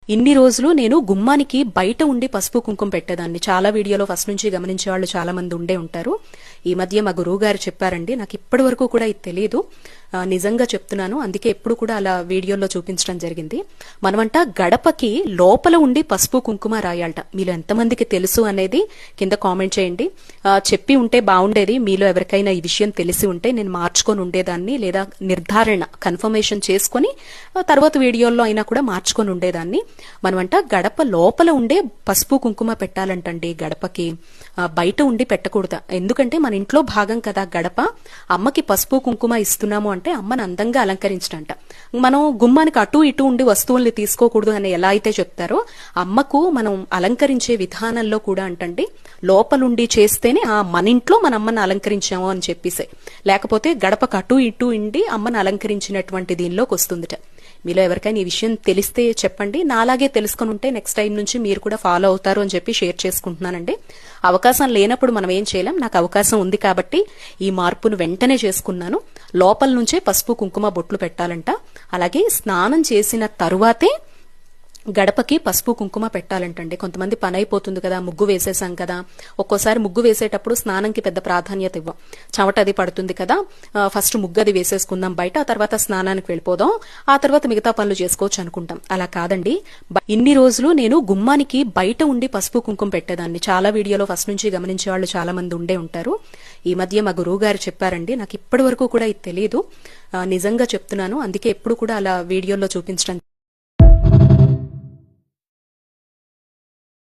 ఇన్ని రోజులు నేను గుమ్మానికి బయట ఉండి పసుపు కుంకుమ పెట్టేదాన్ని. చాలా వీడియోలో ఫస్ట్ నుంచి గమనించే వాళ్ళు చాలా మంది ఉండే ఉంటారు. ఈ మధ్య మా గురువు గారు చెప్పారండి, నాకు ఇప్పటి వరకు కూడా ఇది తెలియదు, నిజంగా చెప్తున్నాను, అందుకే ఎప్పుడు కూడా అలా వీడియోలో చూపించడం జరిగింది. మనమంట గడపకి లోపల ఉండి పసుపు కుంకుమ రాయాలట. మీలో ఎంతమందికి తెలుసు అనేది కింద కామెంట్ చేయండి. చెప్పి ఉంటే బాగుండేది, మీలో ఎవరికైనా ఈ విషయం తెలిసి ఉంటే నేను మార్చుకొని ఉండేదాన్ని, లేదా నిర్ధారణ కన్ఫర్మేషన్ చేసుకొని తర్వాత వీడియోల్లో అయినా కూడా మార్చుకొని ఉండేదాన్ని. మనమంట గడప లోపల ఉండే పసుపు కుంకుమ పెట్టాలంటండి. గడపకి బయట ఉండి పెట్టకూడదు. ఎందుకంటే మన ఇంట్లో భాగం కదా గడప. అమ్మకి పసుపు కుంకుమ ఇస్తున్నాము అంటే అమ్మని అందంగా అలంకరించడంట. మనం గుమ్మానికి అటు ఇటు ఉండి వస్తువుల్ని తీసుకోకూడదు అని ఎలా అయితే చెప్తారో, అమ్మకు మనం అలంకరించే విధానంలో కూడా అంటండి లోపలుండి చేస్తేనే మన ఇంట్లో మన అమ్మని అలంకరించాము అని చెప్పేసి, లేకపోతే గడపకు అటు ఇటు ఉండి అమ్మని అలంకరించినటువంటి దీనిలోకి వస్తుందిట. మీలో ఎవరికైనా ఈ విషయం తెలిస్తే చెప్పండి. నాలాగే తెలుసుకుని ఉంటే నెక్స్ట్ టైం నుంచి మీరు కూడా ఫాలో అవుతారు అని చెప్పి షేర్ చేసుకుంటున్నానండి. అవకాశం లేనప్పుడు మనం ఏం చేయలేం. నాకు అవకాశం ఉంది కాబట్టి ఈ మార్పును వెంటనే చేసుకున్నాను. లోపల నుంచే పసుపు కుంకుమ బొట్లు పెట్టాలంట. అలాగే స్నానం చేసిన తరువాతే గడపకి పసుపు కుంకుమ పెట్టాలంటండి. కొంతమంది పని అయిపోతుంది కదా, ముగ్గు వేసేసాం కదా, ఒక్కోసారి ముగ్గు వేసేటప్పుడు స్నానంకి పెద్ద ప్రాధాన్యత ఇవ్వం, చెమట అది పడుతుంది కదా, ఫస్ట్ ముగ్గు అది వేసేసుకుందాం బయట, ఆ తర్వాత స్నానానికి వెళ్ళిపోదాం, ఆ తర్వాత మిగతా పనులు చేసుకోవచ్చు అనుకుంటాం. అలా కాదండి. ఇన్ని రోజులు నేను గుమ్మానికి బయట ఉండి పసుపు కుంకుమ పెట్టేదాన్ని. చాలా వీడియోలో ఫస్ట్ నుంచి గమనించే వాళ్ళు చాలా మంది ఉండే ఉంటారు. ఈ మధ్య మా గురువు గారు చెప్పారండి, నాకు ఇప్పటి వరకు కూడా ఇది తెలియదు, నిజంగా చెప్తున్నాను, అందుకే ఎప్పుడు కూడా అలా వీడియోలో చూపించడం